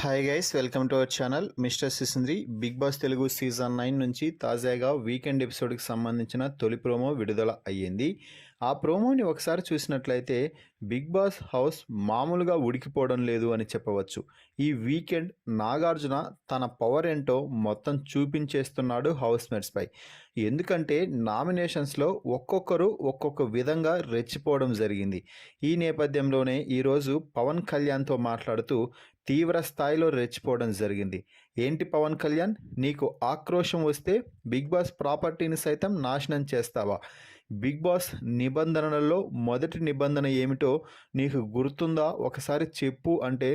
Hi guys, welcome to our channel Mister Sisindri. Bigg Boss Telugu season 9 నుంచి తాజాగా weekend ఎపిసోడ్కి సంబంధించిన తొలి ప్రోమో విడుదల అయ్యింది. ఆ ప్రోమోని ఒకసారి చూసినట్లయితే బిగ్ బాస్ హౌస్ మామూలుగా ఉడికిపోవడం లేదు అని చెప్పవచ్చు. ఈ వీకెండ్ నాగార్జున తన పవర్ ఏంటో మొత్తం చూపించేస్తున్నాడు హౌస్ మేట్స్పై. ఎందుకంటే నామినేషన్స్లో ఒక్కొక్కరు ఒక్కొక్క విధంగా రెచ్చిపోవడం జరిగింది. ఈ నేపథ్యంలోనే ఈరోజు పవన్ కళ్యాణ్తో మాట్లాడుతూ తీవ్ర స్థాయిలో రెచ్చిపోవడం జరిగింది. ఏంటి పవన్ కళ్యాణ్, నీకు ఆక్రోశం వస్తే బిగ్ బాస్ ప్రాపర్టీని సైతం నాశనం చేస్తావా? బిగ్ బాస్ నిబంధనలలో మొదటి నిబంధన ఏమిటో నీకు గుర్తుందా? ఒకసారి చెప్పు అంటే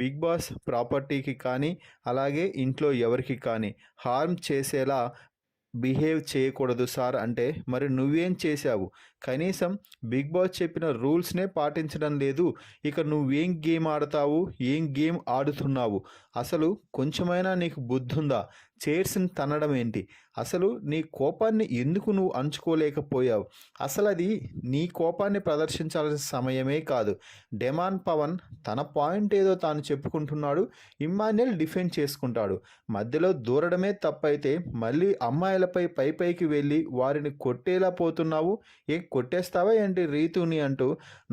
బిగ్ బాస్ ప్రాపర్టీకి కానీ అలాగే ఇంట్లో ఎవరికి కానీ హార్మ్ చేసేలా బిహేవ్ చేయకూడదు సార్ అంటే మరి నువ్వేం చేశావు? కనీసం బిగ్ బాస్ చెప్పిన రూల్స్నే పాటించడం లేదు. ఇక నువ్వేం గేమ్ ఆడతావు, ఏం గేమ్ ఆడుతున్నావు? అసలు కొంచెమైనా నీకు బుద్ధుందా? చైర్స్ని తన్నడం ఏంటి? అసలు నీ కోపాన్ని ఎందుకు నువ్వు అంచుకోలేకపోయావు? అసలు అది నీ కోపాన్ని ప్రదర్శించాల్సిన సమయమే కాదు. డెమాన్ పవన్ తన పాయింట్ ఏదో తాను చెప్పుకుంటున్నాడు, ఇమ్మాన్యుయల్ డిఫెండ్ చేసుకుంటాడు. మధ్యలో దూరడమే తప్పైతే మళ్ళీ అమ్మాయిలపై పైకి వెళ్ళి వారిని కొట్టేలా పోతున్నావు. కొట్టేస్తావా ఏంటి రీతుని అంటూ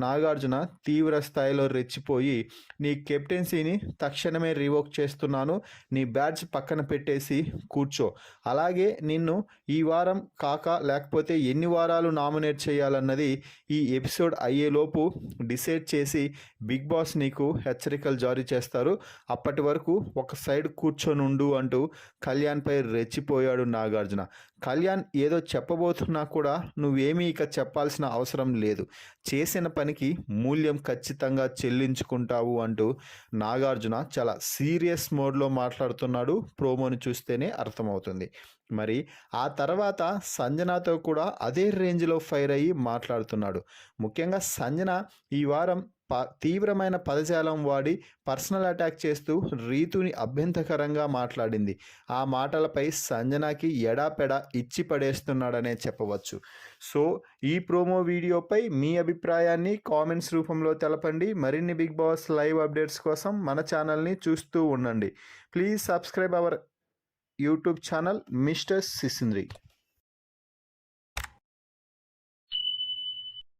నాగార్జున తీవ్ర స్థాయిలో రెచ్చిపోయి, నీ కెప్టెన్సీని తక్షణమే రివోక్ చేస్తున్నాను, నీ బ్యాడ్జ్ పక్కన పెట్టేసి కూర్చో, అలాగే నిన్ను ఈ వారం కాక లేకపోతే ఎన్ని వారాలు నామినేట్ చేయాలన్నది ఈ ఎపిసోడ్ అయ్యేలోపు డిసైడ్ చేసి బిగ్ బాస్ నీకు హెచ్చరికలు జారీ చేస్తారు, అప్పటి వరకు ఒక సైడ్ కూర్చొని ఉండు అంటూ కళ్యాణ్పై రెచ్చిపోయాడు నాగార్జున. కళ్యాణ్ ఏదో చెప్పబోతున్నా కూడా నువ్వేమీ ఇక చెప్పాల్సిన అవసరం లేదు, చేసిన పనికి మూల్యం ఖచ్చితంగా చెల్లించుకుంటావు అంటూ నాగార్జున చాలా సీరియస్ మోడ్లో మాట్లాడుతున్నాడు. ప్రోమోని చూస్తేనే అర్థమవుతుంది. మరి ఆ తర్వాత సంజనాతో కూడా అదే రేంజ్లో ఫైర్ అయ్యి మాట్లాడుతున్నాడు. ముఖ్యంగా సంజన ఈ వారం తీవ్రమైన పదజాలం వాడి పర్సనల్ అటాక్ చేస్తూ రీతుని అభ్యంతకరంగా మాట్లాడింది. ఆ మాటలపై సంజనాకి ఎడాపెడా ఇచ్చి పడేస్తున్నాడనే చెప్పవచ్చు. సో ఈ ప్రోమో వీడియోపై మీ అభిప్రాయాన్ని కామెంట్స్ రూపంలో తెలపండి. మరిన్ని బిగ్ బాస్ లైవ్ అప్డేట్స్ కోసం మన ఛానల్ని చూస్తూ ఉండండి. Please subscribe our YouTube channel Mister సిసింద్రి.